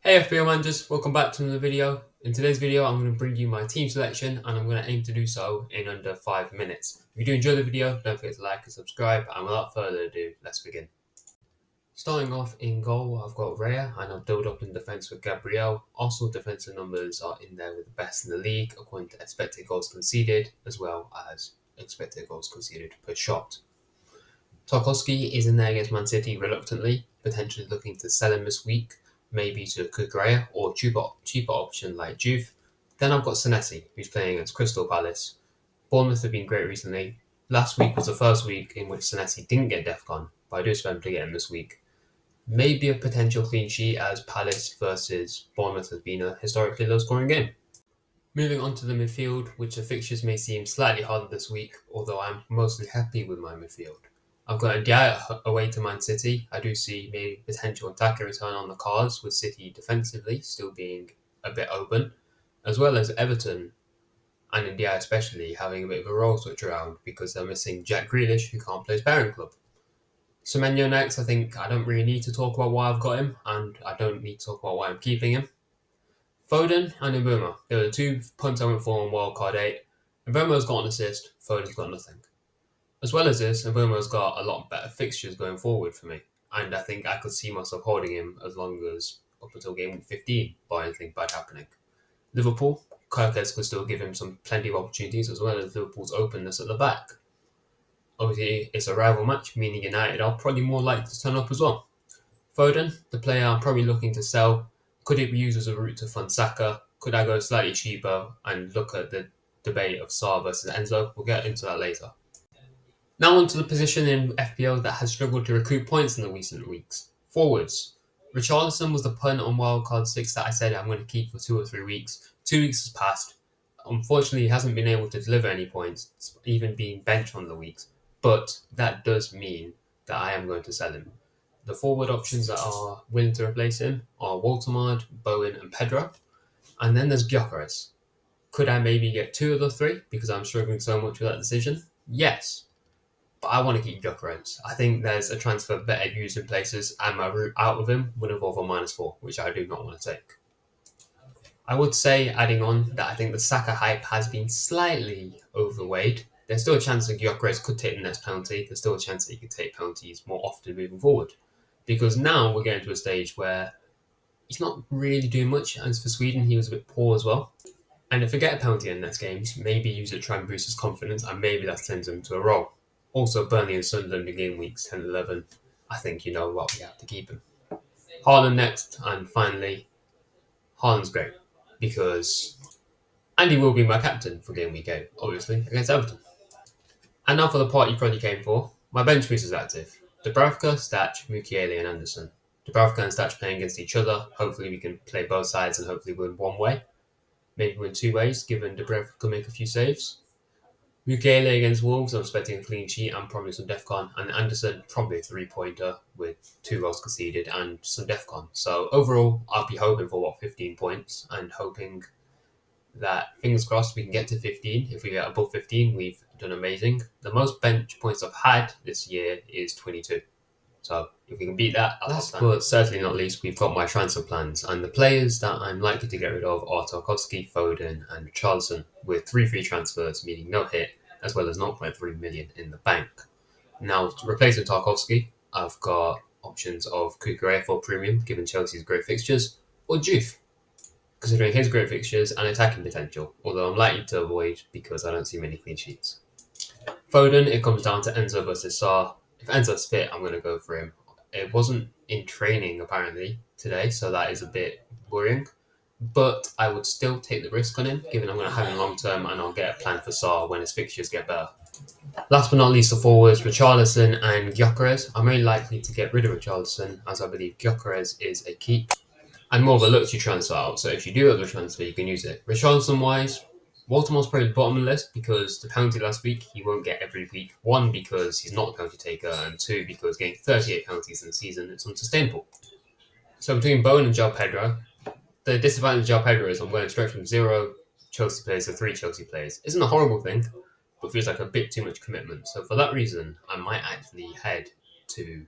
Hey FPL managers, welcome back to another video. In today's video I'm going to bring you my team selection and I'm going to aim to do so in under 5 minutes. If you do enjoy the video, don't forget to like and subscribe, and without further ado, let's begin. Starting off in goal, I've got Raya and I've built up in defence with Gabriel. Also, defensive numbers are in there with the best in the league according to expected goals conceded as well as expected goals conceded per shot. Tarkowski is in there against Man City reluctantly, potentially looking to sell him this week, maybe to Kukurea or cheaper option like Juve. Then I've got Senesi, who's playing against Crystal Palace. Bournemouth have been great recently. Last week was the first week in which Senesi didn't get DEFCON, but I do expect him to get him this week. Maybe a potential clean sheet as Palace versus Bournemouth has been a historically low scoring game. Moving on to the midfield, which the fixtures may seem slightly harder this week, although I'm mostly happy with my midfield. I've got Ndiaye away to Man City. I do see maybe potential attacker return on the cards, with City defensively still being a bit open, as well as Everton and Ndiaye especially having a bit of a role switch around because they're missing Jack Grealish, who can't play his parent club. Semenyo next, I think I don't really need to talk about why I've got him, and I don't need to talk about why I'm keeping him. Foden and Mbeumo. They were the two punts I went for on Wildcard 8. Mbeumo's got an assist, Foden's got nothing. As well as this, Mbeumo's got a lot better fixtures going forward for me, and I think I could see myself holding him as long as up until game 15 by anything bad happening. Liverpool, Kirkes could still give him some plenty of opportunities, as well as Liverpool's openness at the back. Obviously, it's a rival match, meaning United are probably more likely to turn up as well. Foden, the player I'm probably looking to sell. Could it be used as a route to fund Saka? Could I go slightly cheaper and look at the debate of Saar versus Enzo? We'll get into that later. Now onto the position in FPL that has struggled to recruit points in the recent weeks. Forwards. Richarlison was the punt on wildcard 6 that I said I'm going to keep for 2 or 3 weeks. 2 weeks has passed. Unfortunately, he hasn't been able to deliver any points, even being benched on the weeks. But that does mean that I am going to sell him. The forward options that are willing to replace him are Waltermard, Bowen, and Pedro. And then there's Gyökeres. Could I maybe get 2 of the 3 because I'm struggling so much with that decision? Yes. But I want to keep Gyökeres. I think there's a transfer better used in places, and my route out of him would involve a -4, which I do not want to take. I would say, adding on, that I think the Saka hype has been slightly overweighed. There's still a chance that Gyökeres could take the next penalty. There's still a chance that he could take penalties more often moving forward. Because now we're getting to a stage where he's not really doing much. As for Sweden, he was a bit poor as well. And if we get a penalty in the next games, maybe use it to try and boost his confidence, and maybe that sends him to a role. Also, Burnley and Sunderland in game weeks 10 and 11. I think you know what, we have to keep him. Haaland next, and finally, Haaland's great because Andy will be my captain for game week 8, obviously, against Everton. And now for the part you probably came for. My bench boost is active. Dubravka, Stach, Mukiele, and Anderson. Dubravka and Stach playing against each other. Hopefully we can play both sides and hopefully win one way. Maybe win 2 ways, given Dubravka can make a few saves. Mukiele against Wolves, I'm expecting a clean sheet and probably some DEFCON. And Anderson, probably a 3-pointer with 2 goals conceded and some DEFCON. So overall, I'll be hoping for 15 points and hoping that, fingers crossed, we can get to 15. If we get above 15, we've done amazing. The most bench points I've had this year is 22. So if we can beat that, last but certainly not least, we've got my transfer plans. And the players that I'm likely to get rid of are Tarkowski, Foden, and Richarlison, with 3 free transfers, meaning no hit, as well as 0.3 million in the bank. Now, replacing Tarkowski, I've got options of Kukurea for premium, given Chelsea's great fixtures, or Juve, considering his great fixtures and attacking potential, although I'm likely to avoid because I don't see many clean sheets. Foden, it comes down to Enzo versus Saar. If Enzo's fit, I'm going to go for him. It wasn't in training, apparently, today, so that is a bit worrying. But I would still take the risk on him, given I'm going to have him long term and I'll get a plan for Saar when his fixtures get better. Last but not least, the forwards, Richarlison and Gyökeres. I'm very likely to get rid of Richarlison, as I believe Gyökeres is a keep and more of a luxury transfer out. So if you do have a transfer, you can use it. Richarlison-wise, Baltimore's probably the bottom of the list because the penalty last week he won't get every week. 1, because he's not a penalty taker, and 2, because getting 38 penalties in the season is unsustainable. So between Bowen and João Pedro, the disadvantage of João Pedro is I'm going straight from 0 Chelsea players to 3 Chelsea players. Isn't a horrible thing, but feels like a bit too much commitment. So for that reason, I might actually head to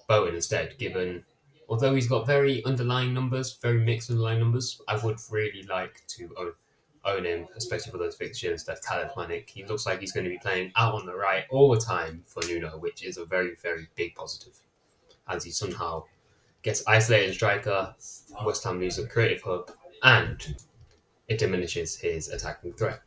Bowen instead, given although he's got very underlying numbers, very mixed underlying numbers, I would really like to own him, especially for those fixtures. That's talismanic. He looks like he's going to be playing out on the right all the time for Nuno, which is a very, very big positive. As he somehow gets isolated striker, West Ham lose a creative hub, and it diminishes his attacking threat.